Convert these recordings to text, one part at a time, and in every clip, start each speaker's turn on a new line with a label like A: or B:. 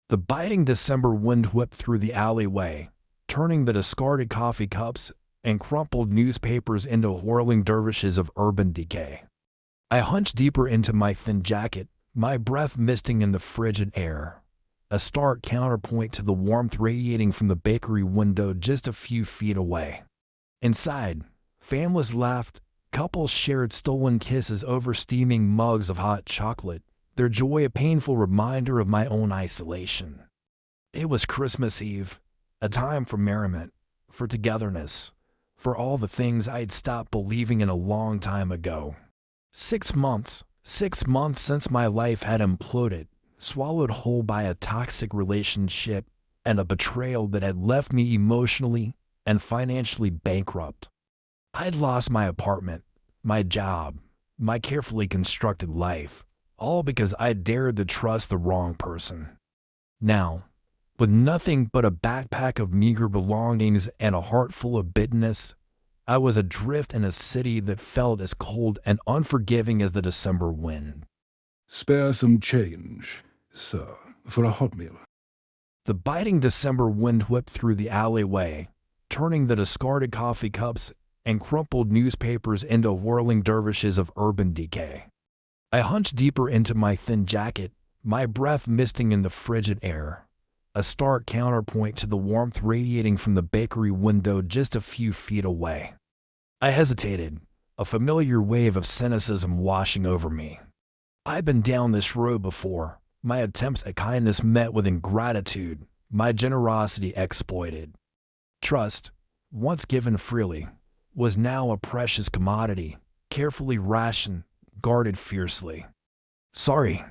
A: The biting December wind whipped through the alleyway, turning the discarded coffee cups and crumpled newspapers into whirling dervishes of urban decay. I hunched deeper into my thin jacket, my breath misting in the frigid air, a stark counterpoint to the warmth radiating from the bakery window just a few feet away. Inside, families laughed, couples shared stolen kisses over steaming mugs of hot chocolate, their joy a painful reminder of my own isolation. It was Christmas Eve, a time for merriment, for togetherness, for all the things I'd stopped believing in a long time ago. 6 months since my life had imploded, swallowed whole by a toxic relationship and a betrayal that had left me emotionally and financially bankrupt. I'd lost my apartment, my job, my carefully constructed life, all because I dared to trust the wrong person. Now, with nothing but a backpack of meager belongings and a heart full of bitterness, I was adrift in a city that felt as cold and unforgiving as the December wind.
B: Spare some change, sir, for a hot meal.
A: The biting December wind whipped through the alleyway, turning the discarded coffee cups and crumpled newspapers into whirling dervishes of urban decay. I hunched deeper into my thin jacket, my breath misting in the frigid air, a stark counterpoint to the warmth radiating from the bakery window just a few feet away. I hesitated, a familiar wave of cynicism washing over me. I'd been down this road before, my attempts at kindness met with ingratitude, my generosity exploited. Trust, once given freely, was now a precious commodity, carefully rationed, guarded fiercely. Sorry,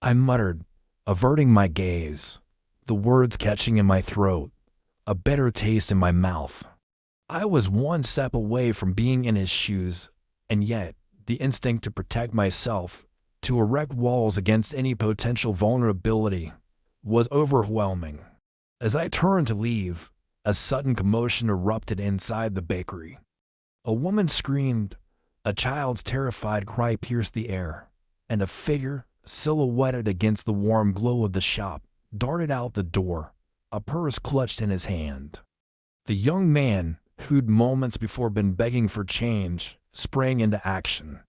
A: I muttered, averting my gaze, the words catching in my throat, a bitter taste in my mouth. I was one step away from being in his shoes, and yet the instinct to protect myself, to erect walls against any potential vulnerability, was overwhelming. As I turned to leave, a sudden commotion erupted inside the bakery. A woman screamed, a child's terrified cry pierced the air, and a figure, silhouetted against the warm glow of the shop, darted out the door, a purse clutched in his hand. The young man, who'd moments before been begging for change, sprang into action.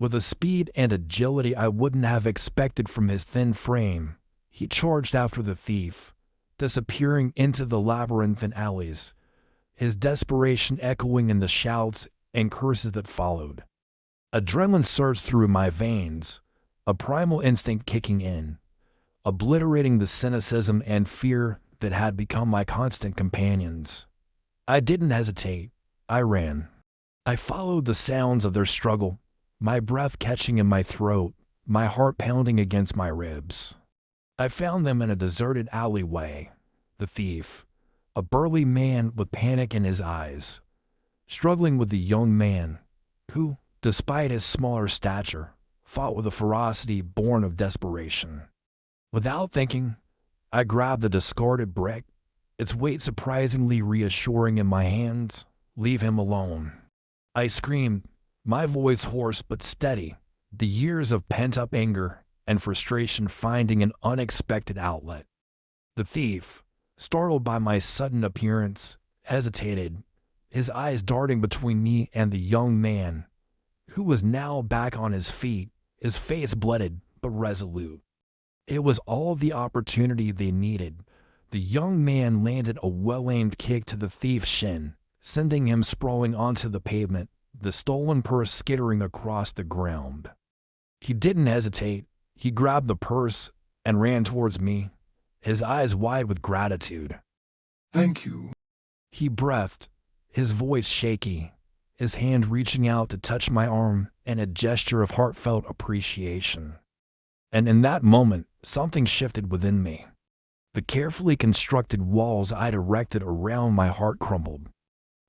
A: With a speed and agility I wouldn't have expected from his thin frame, he charged after the thief, disappearing into the labyrinthine alleys, his desperation echoing in the shouts and curses that followed. Adrenaline surged through my veins, a primal instinct kicking in, obliterating the cynicism and fear that had become my constant companions. I didn't hesitate. I ran. I followed the sounds of their struggle, my breath catching in my throat, my heart pounding against my ribs. I found them in a deserted alleyway. The thief, a burly man with panic in his eyes, struggling with the young man who, despite his smaller stature, fought with a ferocity born of desperation. Without thinking, I grabbed the discarded brick, its weight surprisingly reassuring in my hands. Leave him alone. I screamed, my voice hoarse but steady, the years of pent-up anger and frustration finding an unexpected outlet. The thief, startled by my sudden appearance, hesitated, his eyes darting between me and the young man, who was now back on his feet, his face blooded but resolute. It was all the opportunity they needed. The young man landed a well-aimed kick to the thief's shin, sending him sprawling onto the pavement, the stolen purse skittering across the ground. He didn't hesitate. He grabbed the purse and ran towards me, his eyes wide with gratitude.
B: Thank you.
A: He breathed, his voice shaky, his hand reaching out to touch my arm in a gesture of heartfelt appreciation. And in that moment, something shifted within me. The carefully constructed walls I'd erected around my heart crumbled.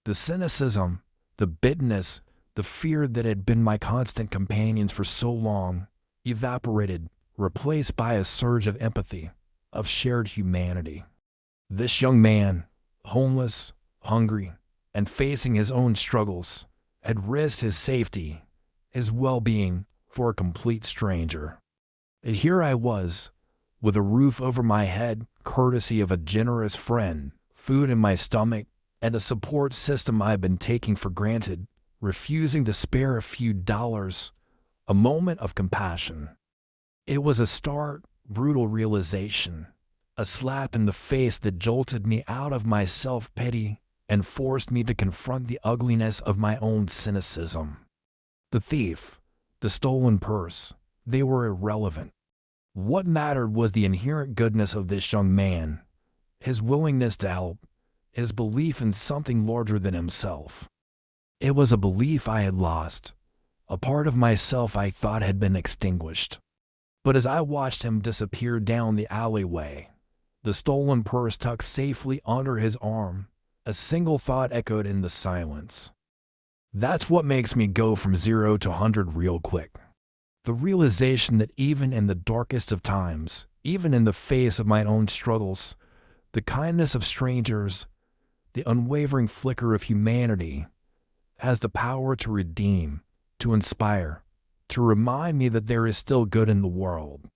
A: The cynicism, the bitterness, the fear that had been my constant companions for so long, evaporated, replaced by a surge of empathy, of shared humanity. This young man, homeless, hungry, and facing his own struggles, had risked his safety, his well-being, for a complete stranger. And here I was, with a roof over my head, courtesy of a generous friend, food in my stomach, and a support system I've been taking for granted, refusing to spare a few dollars, a moment of compassion. It was a stark, brutal realization, a slap in the face that jolted me out of my self-pity and forced me to confront the ugliness of my own cynicism. The thief, the stolen purse, they were irrelevant. What mattered was the inherent goodness of this young man, his willingness to help, his belief in something larger than himself. It was a belief I had lost, a part of myself I thought had been extinguished. But as I watched him disappear down the alleyway, the stolen purse tucked safely under his arm, a single thought echoed in the silence. That's what makes me go from 0 to 100 real quick. The realization that even in the darkest of times, even in the face of my own struggles, the kindness of strangers, the unwavering flicker of humanity, has the power to redeem, to inspire, to remind me that there is still good in the world.